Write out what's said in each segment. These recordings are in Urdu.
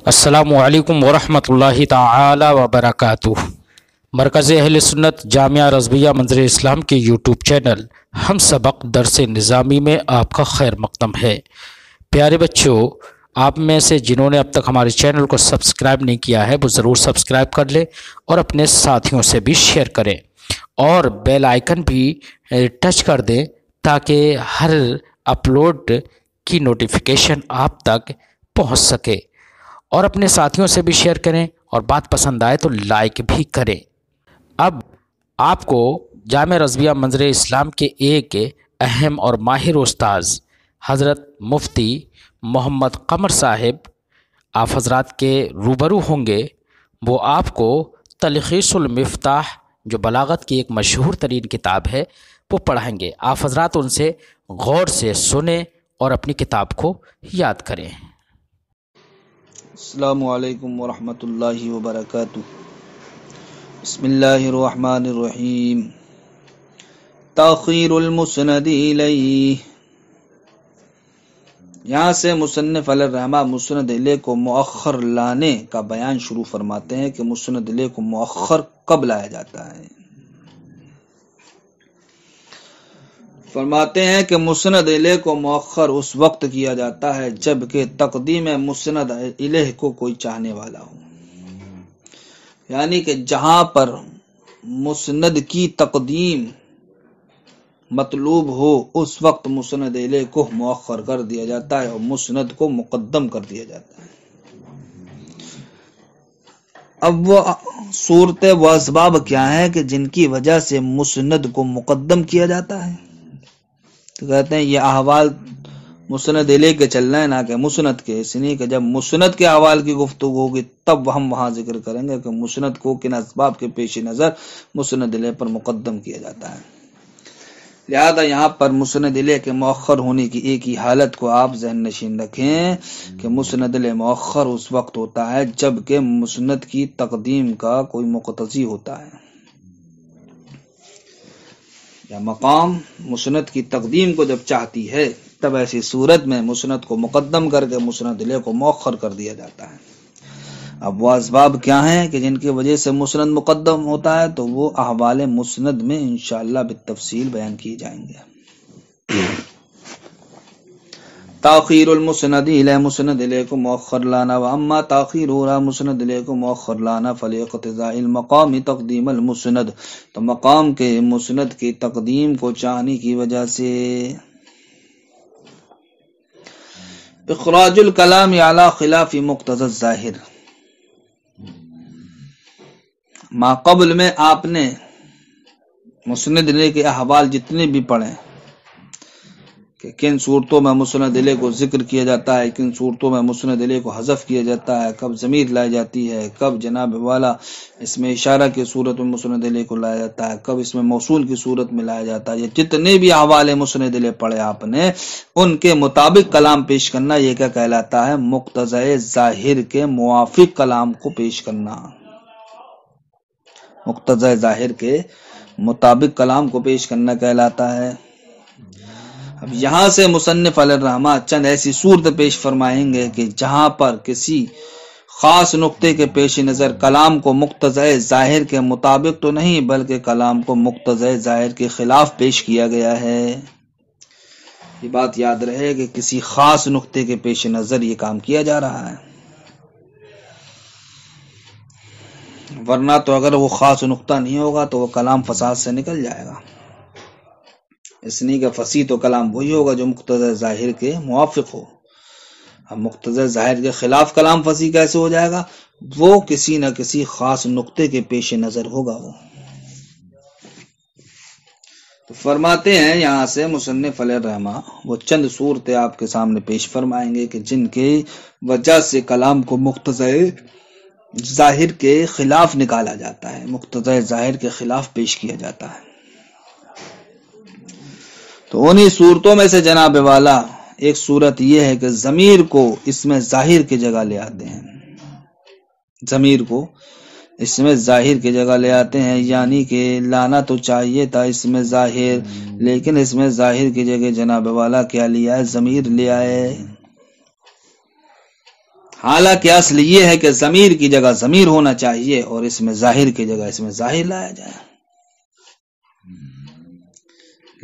السلام علیکم ورحمۃ اللہ تعالی وبرکاتہ۔ مرکز اہل سنت جامعہ رضویہ منظر اسلام کے یوٹیوب چینل ہم سبق درس نظامی میں آپ کا خیر مقدم ہے۔ پیارے بچوں، آپ میں سے جنہوں نے اب تک ہمارے چینل کو سبسکرائب نہیں کیا ہے وہ ضرور سبسکرائب کر لیں اور اپنے ساتھیوں سے بھی شیئر کریں اور بیل آئیکن بھی ٹچ کر دیں تاکہ ہر اپلوڈ کی نوٹیفیکیشن آپ تک پہنچ سکے، اور اپنے ساتھیوں سے بھی شیئر کریں اور بات پسند آئے تو لائک بھی کریں۔ اب آپ کو جامعہ رضویہ منظر اسلام کے ایک اہم اور ماہر استاذ حضرت مفتی محمد قمر صاحب آپ حضرات کے روبرو ہوں گے۔ وہ آپ کو تلخیص المفتاح جو بلاغت کی ایک مشہور ترین کتاب ہے وہ پڑھائیں گے۔ آپ حضرات ان سے غور سے سنیں اور اپنی کتاب کو یاد کریں۔ السلام علیکم ورحمۃ اللہ وبرکاتہ۔ بسم اللہ الرحمن الرحیم۔ تاخیر المسند الیہ، یہاں سے مصنف علیہ الرحمہ مسند الیہ کو مؤخر لانے کا بیان شروع فرماتے ہیں کہ مسند الیہ کو مؤخر کب لایا جاتا ہے۔ فرماتے ہیں کہ مسند الیہ کو مؤخر اس وقت کیا جاتا ہے جب کہ تقدیم مسند الیہ کو کوئی چاہنے والا ہو، یعنی کہ جہاں پر مسند کی تقدیم مطلوب ہو اس وقت مسند الیہ کو مؤخر کر دیا جاتا ہے اور مسند کو مقدم کر دیا جاتا ہے۔ اب وہ صورتیں و اسباب کیا ہیں کہ جن کی وجہ سے مسند کو مقدم کیا جاتا ہے؟ تو کہتے ہیں یہ احوال مسند الیہ کے چل رہے ہیں نہ کہ مسند کے، اس لیے کہ جب مسند کے احوال کی گفتگو ہوگی تب ہم وہاں ذکر کریں گے کہ مسند کو کن اسباب کے پیش نظر مسند الیہ پر مقدم کیا جاتا ہے۔ لہذا یہاں پر مسند الیہ کے مؤخر ہونے کی ایک ہی حالت کو آپ ذہن نشین رکھیں کہ مسند الیہ مؤخر اس وقت ہوتا ہے جب کہ مسند کی تقدیم کا کوئی مقتضی ہوتا ہے، یا مقام مسند کی تقدیم کو جب چاہتی ہے تب ایسی صورت میں مسند کو مقدم کر کے مسند الیہ کو مؤخر کر دیا جاتا ہے۔ اب وہ اسباب کیا ہیں کہ جن کی وجہ سے مسند مقدم ہوتا ہے، تو وہ احوال مسند میں انشاءاللہ بالتفصیل بیان کیے جائیں گے۔ تاخیر المسند الیہ، مسند الیہ کو مؤخر لانا، واما تاخیر مسند الیہ کو مؤخر لانا فلاقتضاء المقام تقدیم المسند، تو مقام کے مسند کی تقدیم کو چاہنے کی وجہ سے اخراج الکلام علی خلاف مقتضی الظاہر، ما قبل میں آپ نے مسند الیہ کے احوال جتنے بھی پڑھیں کہ کن صورتوں میں مسند الیہ کو ذکر کیا جاتا ہے، کن صورتوں میں مسند الیہ کو حذف کیا جاتا ہے، کب ضمیر لائی جاتی ہے، کب جناب والا اس میں اشارہ کی صورت میں مسند الیہ کو لایا جاتا ہے، کب اس میں موصول کی صورت میں لایا جاتا ہے، یہ جتنے بھی احوال مسند الیہ پڑھے آپ نے ان کے مطابق کلام پیش کرنا، یہ کیا کہلاتا ہے؟ مقتضی ظاہر کے موافق کلام کو پیش کرنا، مقتضی ظاہر کے مطابق کلام کو پیش کرنا کہلاتا ہے۔ اب یہاں سے مصنف علیہ الرحمہ چند ایسی صورت پیش فرمائیں گے کہ جہاں پر کسی خاص نقطے کے پیش نظر کلام کو مقتضی ظاہر کے مطابق تو نہیں بلکہ کلام کو مقتضی ظاہر کے خلاف پیش کیا گیا ہے۔ یہ بات یاد رہے کہ کسی خاص نقطے کے پیش نظر یہ کام کیا جا رہا ہے، ورنہ تو اگر وہ خاص نقطہ نہیں ہوگا تو وہ کلام فساد سے نکل جائے گا۔ اس لیے کہ فصیح تو کلام وہی ہوگا جو مقتضی ظاہر کے موافق ہو۔ اب مقتضی ظاہر کے خلاف کلام فصیح کیسے ہو جائے گا؟ وہ کسی نہ کسی خاص نقطے کے پیش نظر ہوگا۔ وہ تو فرماتے ہیں یہاں سے مصنف علیہ الرحمہ وہ چند صورتیں آپ کے سامنے پیش فرمائیں گے کہ جن کی وجہ سے کلام کو مقتضی ظاہر کے خلاف نکالا جاتا ہے، مقتضی ظاہر کے خلاف پیش کیا جاتا ہے۔ تو انہی صورتوں میں سے جناب والا ایک صورت یہ ہے کہ ضمیر کو اس میں ظاہر کی جگہ لے آتے ہیں، ضمیر کو اس میں ظاہر کی جگہ لے آتے ہیں، یعنی کہ لانا تو چاہیے تھا اس میں ظاہر، لیکن اس میں ظاہر کی جگہ جناب والا کیا لیا ہے؟ ضمیر لے آئے۔ حالانکہ اصل یہ ہے کہ ضمیر کی جگہ ضمیر ہونا چاہیے اور اس میں ظاہر کی جگہ اس میں ظاہر لایا جائے،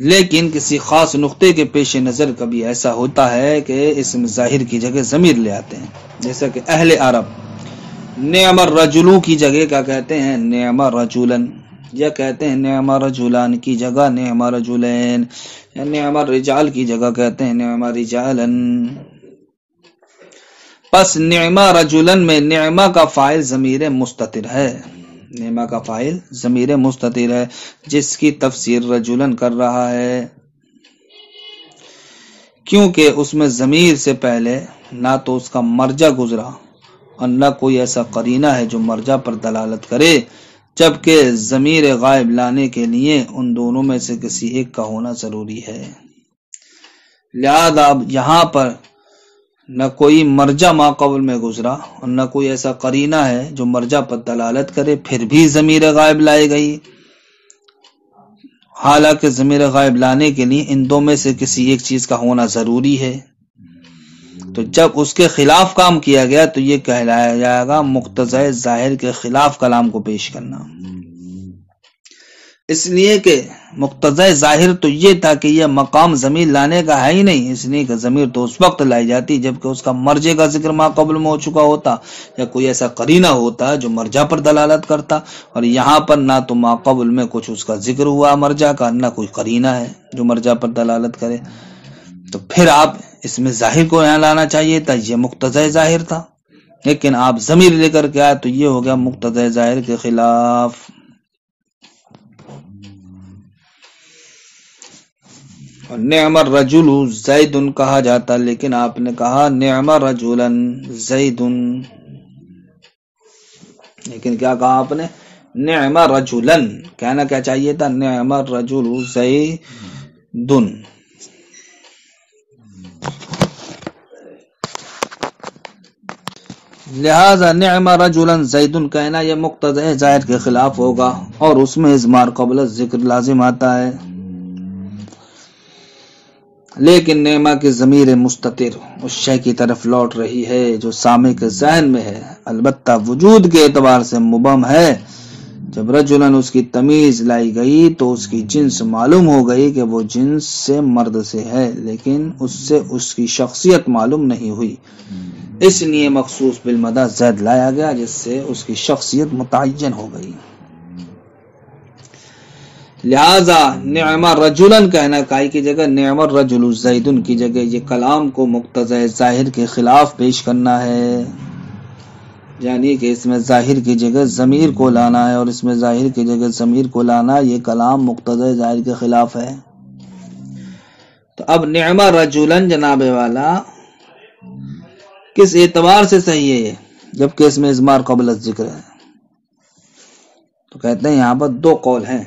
لیکن کسی خاص نقطے کے پیش نظر کبھی ایسا ہوتا ہے کہ اس میں ظاہر کی جگہ ضمیر لے آتے ہیں، جیسا کہ اہل عرب نعم الرجل کی جگہ کیا کہتے ہیں؟ نعم رجولن، یا کہتے ہیں نعم رجولان کی جگہ نعم رجولین، یا نعم الرجال کی جگہ کہتے ہیں نعم رجالن۔ پس نعم رجولن میں نعمہ کا فاعل ضمیر مستتر ہے، نعمہ کا فاعل ضمیر مستتر ہے جس کی تفسیر رجولن کر رہا ہے، کیونکہ اس میں ضمیر سے پہلے نہ تو اس کا مرجع گزرا اور نہ کوئی ایسا قرینہ ہے جو مرجع پر دلالت کرے، جبکہ ضمیر غائب لانے کے لیے ان دونوں میں سے کسی ایک کا ہونا ضروری ہے۔ لہذا اب یہاں پر نہ کوئی مرجع ما قبل میں گزرا اور نہ کوئی ایسا قرینہ ہے جو مرجع پر دلالت کرے، پھر بھی ضمیر غائب لائی گئی، حالانکہ ضمیر غائب لانے کے لیے ان دو میں سے کسی ایک چیز کا ہونا ضروری ہے۔ تو جب اس کے خلاف کام کیا گیا تو یہ کہلایا جائے گا مقتضی ظاہر کے خلاف کلام کو پیش کرنا، اس لیے کہ مقتضی ظاہر تو یہ تھا کہ یہ مقام ضمیر لانے کا ہے ہی نہیں، اس لیے کہ ضمیر تو اس وقت لائی جاتی جبکہ اس کا مرجع کا ذکر ما قبل میں ہو چکا ہوتا یا کوئی ایسا قرینہ ہوتا جو مرجع پر دلالت کرتا، اور یہاں پر نہ تو ما قبل میں کچھ اس کا ذکر ہوا مرجع کا، نہ کوئی قرینہ ہے جو مرجع پر دلالت کرے، تو پھر آپ اس میں ظاہر کو یہاں لانا چاہیے تھا، یہ مقتضی ظاہر تھا، لیکن آپ ضمیر لے کر کے آئے تو یہ ہو گیا مقتضی ظاہر کے خلاف۔ اور نعم الرجل زید کہا جاتا، لیکن آپ نے کہا نعم رجلا زید، لیکن کیا کہا آپ نے؟ نعم رجلا، کہنا کیا چاہیے تھا؟ نعم الرجل زید۔ لہذا نعم رجلا زید کہنا یہ مقتضی ظاہر کے خلاف ہوگا اور اس میں اضمار قبل ذکر لازم آتا ہے، لیکن نعمہ کی ضمیر مستتر اس شے کی طرف لوٹ رہی ہے جو سامع کے ذہن میں ہے، البتہ وجود کے اعتبار سے مبہم ہے۔ جب رجلن اس کی تمیز لائی گئی تو اس کی جنس معلوم ہو گئی کہ وہ جنس سے مرد سے ہے، لیکن اس سے اس کی شخصیت معلوم نہیں ہوئی، اس لیے مخصوص بالمدح زید لایا گیا جس سے اس کی شخصیت متعین ہو گئی۔ لہذا نعم رجلا کہنا کائی کی جگہ نعم الرجل زید کی جگہ یہ کلام کو مقتضی ظاہر کے خلاف پیش کرنا ہے، یعنی کہ اس میں ظاہر کی جگہ ضمیر کو لانا ہے اور اس میں ظاہر کی جگہ ضمیر کو لانا، یہ کلام مقتضی ظاہر کے خلاف ہے۔ تو اب نعم رجلا جناب والا کس اعتبار سے صحیح ہے جبکہ اس میں اضمار قبل الذکر ہے؟ تو کہتے ہیں یہاں پر دو قول ہیں،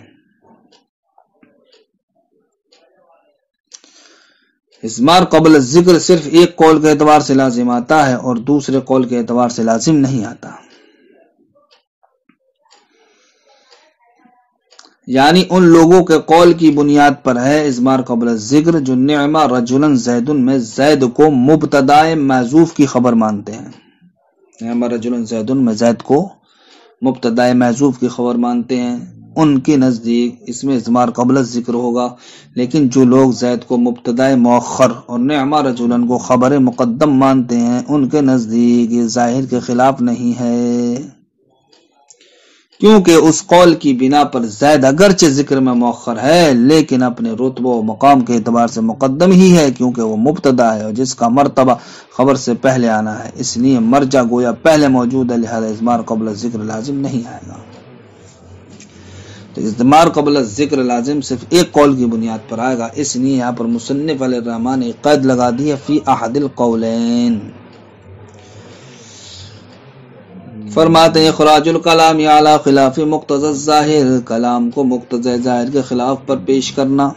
اضمار قبل الذکر صرف ایک قول کے اعتبار سے لازم آتا ہے اور دوسرے قول کے اعتبار سے لازم نہیں آتا، یعنی ان لوگوں کے قول کی بنیاد پر ہے اضمار قبل الذکر جو نعم رجلا زید میں زید کو مبتدائے محذوف کی خبر مانتے ہیں، نعم رجلا زید میں زید کو مبتدائے محذوف کی خبر مانتے ہیں، ان کے نزدیک اس میں اضمار قبل الذکر ہوگا، لیکن جو لوگ زید کو مبتدائے مؤخر اور نعم رجلا کو خبر مقدم مانتے ہیں ان کے نزدیک یہ ظاہر کے خلاف نہیں ہے، کیونکہ اس قول کی بنا پر زید اگرچہ ذکر میں مؤخر ہے لیکن اپنے رتبہ و مقام کے اعتبار سے مقدم ہی ہے، کیونکہ وہ مبتدا ہے اور جس کا مرتبہ خبر سے پہلے آنا ہے، اس لیے مرجع گویا پہلے موجود ہے، لہذا اضمار قبل الذکر لازم نہیں آئے گا۔ تو اضمار قبل الذکر لازم صرف ایک قول کی بنیاد پر آئے گا، اس لیے یہاں پر مصنف علیہ الرحمٰن نے قید لگا دی ہے فی احد القولین، فرماتے ہیں خراج الکلام علی خلاف مقتضی الظاہر، کلام کو مقتضی ظاہر کے خلاف پر پیش کرنا،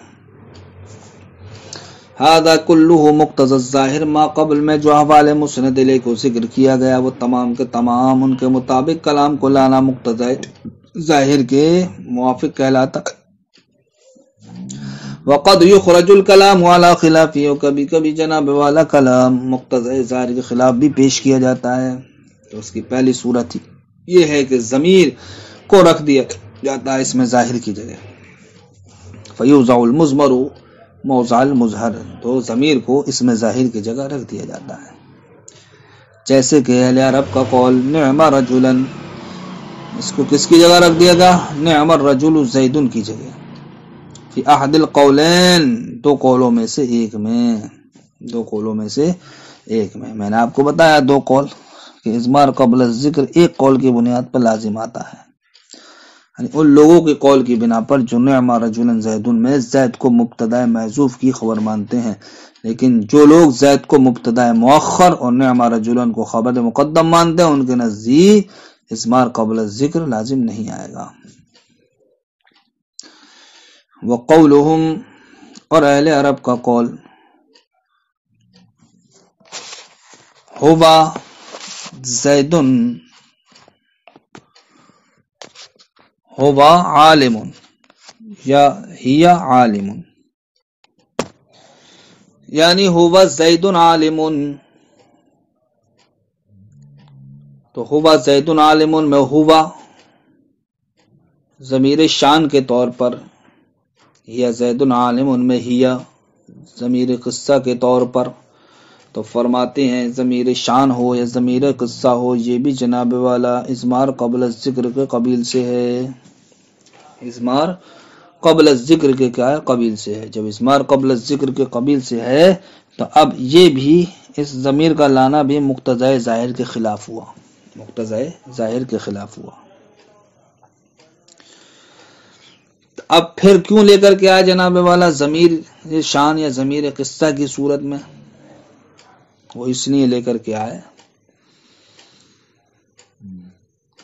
ھذا کلہ مقتضی الظاہر، ما قبل میں جو احوال مسند الیہ کو ذکر کیا گیا وہ تمام کے تمام ان کے مطابق کلام کو لانا مقتضی ظاہر کے موافق کہلاتا، وقد یخرج الکلام علی خلافی، کبھی کبھی جناب والا کلام مقتضی ظاہر کے خلاف بھی پیش کیا جاتا ہے. تو اس کی پہلی صورت یہ ہے کہ ضمیر کو رکھ دیا جاتا ہے اس میں ظاہر کی جگہ. فیوضع المضمر موضع المظہر، تو ضمیر کو اس میں ظاہر کی جگہ رکھ دیا جاتا ہے. جیسے کہ اہل عرب کا قول نعم رجلا، اس کو کس کی جگہ رکھ دیا گا؟ نعم الرجل زید کی جگہ. فی احد القولین، دو قولوں میں سے ایک میں، دو قولوں میں سے ایک میں. میں نے آپ کو بتایا دو قول کہ اضمار قبل الذکر ایک قول کی بنیاد پر لازم آتا ہے، یعنی ان لوگوں کے قول کی بنا پر جو نعم رجلا زید میں زید کو مبتدا محذوف کی خبر مانتے ہیں. لیکن جو لوگ زید کو مبتدا مؤخر اور نعم رجلا کو خبر مقدم مانتے ہیں، ان کے نزدیک اضمار قبل الذکر لازم نہیں آئے گا. وقولہم، اور اہل عرب کا قول ہوا زید ہوا عالم یا ہی عالم، یعنی ہوا زید عالم، تو ہوا زید عالم میں ہوا ضمیر شان کے طور پر، یا زید عالم ان میں ہیا ضمیر قصہ کے طور پر. تو فرماتے ہیں ضمیر شان ہو یا ضمیر قصہ ہو، یہ بھی جناب والا اضمار قبل الذکر کے قبیل سے ہے. اضمار قبل الذکر کے کیا ہے؟ قبیل سے ہے. جب اضمار قبل الذکر کے قبیل سے ہے تو اب یہ بھی اس ضمیر کا لانا بھی مقتضی ظاہر کے خلاف ہوا، مقتضی ظاہر کے خلاف ہوا. اب پھر کیوں لے کر کے آیا جناب والا ضمیر شان یا ضمیر قصہ کی صورت میں؟ وہ اس لیے لے کر کے آئے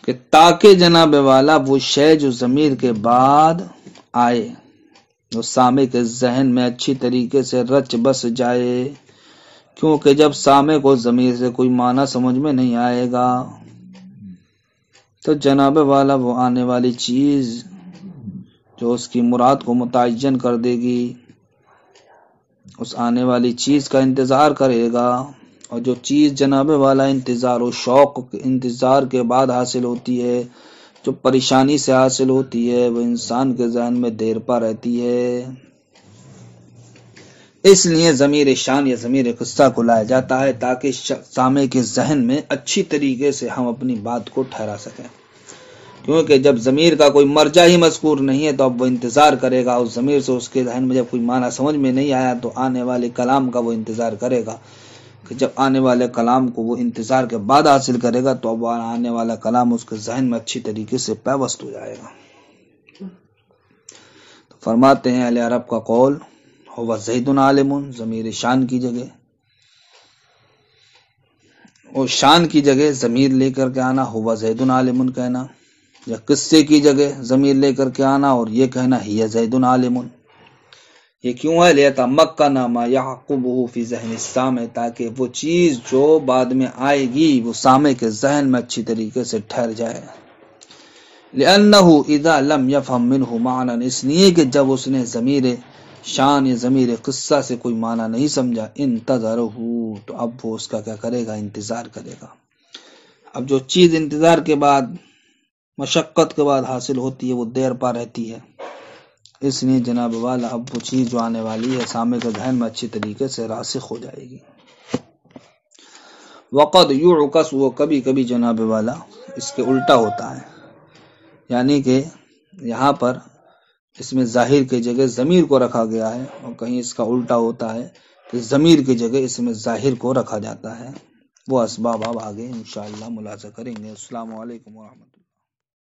کہ تاکہ جناب والا وہ شے جو ضمیر کے بعد آئے وہ سامع کے ذہن میں اچھی طریقے سے رچ بس جائے. کیونکہ جب سامع کو ضمیر سے کوئی معنی سمجھ میں نہیں آئے گا تو جناب والا وہ آنے والی چیز جو اس کی مراد کو متعین کر دے گی، اس آنے والی چیز کا انتظار کرے گا. اور جو چیز جناب والا انتظار و شوق انتظار کے بعد حاصل ہوتی ہے، جو پریشانی سے حاصل ہوتی ہے، وہ انسان کے ذہن میں دیر پا رہتی ہے. اس لیے ضمیر شان یا ضمیر قصہ کو لایا جاتا ہے تاکہ سامع کے ذہن میں اچھی طریقے سے ہم اپنی بات کو ٹھہرا سکیں. کیونکہ جب ضمیر کا کوئی مرجع ہی مذکور نہیں ہے تو اب وہ انتظار کرے گا اس ضمیر سے. اس کے ذہن میں جب کوئی معنی سمجھ میں نہیں آیا تو آنے والے کلام کا وہ انتظار کرے گا کہ جب آنے والے کلام کو وہ انتظار کے بعد حاصل کرے گا تو اب آنے والا کلام اس کے ذہن میں اچھی طریقے سے پیوست ہو جائے گا. تو فرماتے ہیں اہل عرب کا قول ہوا زید عالم، ضمیر شان کی جگہ اور شان کی جگہ ضمیر لے کر کے آنا ہوا زید عالم کہنا، یا قصے کی جگہ ضمیر لے کر کے آنا اور یہ کہنا ہی زید عالم. یہ کیوں ہے؟ لیتمکن ما یعقبہ فی ذہن السامع، تاکہ وہ چیز جو بعد میں آئے گی وہ سامع کے ذہن میں اچھی طریقے سے ٹھہر جائے. لأنہ اذا لم یفہم منہ معنی، اس لیے کہ جب اس نے ضمیر شان یا ضمیر قصہ سے کوئی معنی نہیں سمجھا، انتظرہ، تو اب وہ اس کا کیا کرے گا؟ انتظار کرے گا. اب جو چیز انتظار کے بعد مشقت کے بعد حاصل ہوتی ہے وہ دیر پا رہتی ہے. اس لیے جناب والا اب وہ چیز جو آنے والی ہے سامع کے ذہن میں اچھی طریقے سے راسخ ہو جائے گی. وقد یعکس، وہ کبھی کبھی جناب والا اس کے الٹا ہوتا ہے، یعنی کہ یہاں پر اس میں ظاہر کی جگہ ضمیر کو رکھا گیا ہے اور کہیں اس کا الٹا ہوتا ہے کہ ضمیر کی جگہ اس میں ظاہر کو رکھا جاتا ہے. وہ اسباب اب آگے انشاءاللہ ملاحظہ کریں گے. السلام علیکم ورحمۃ اللہ.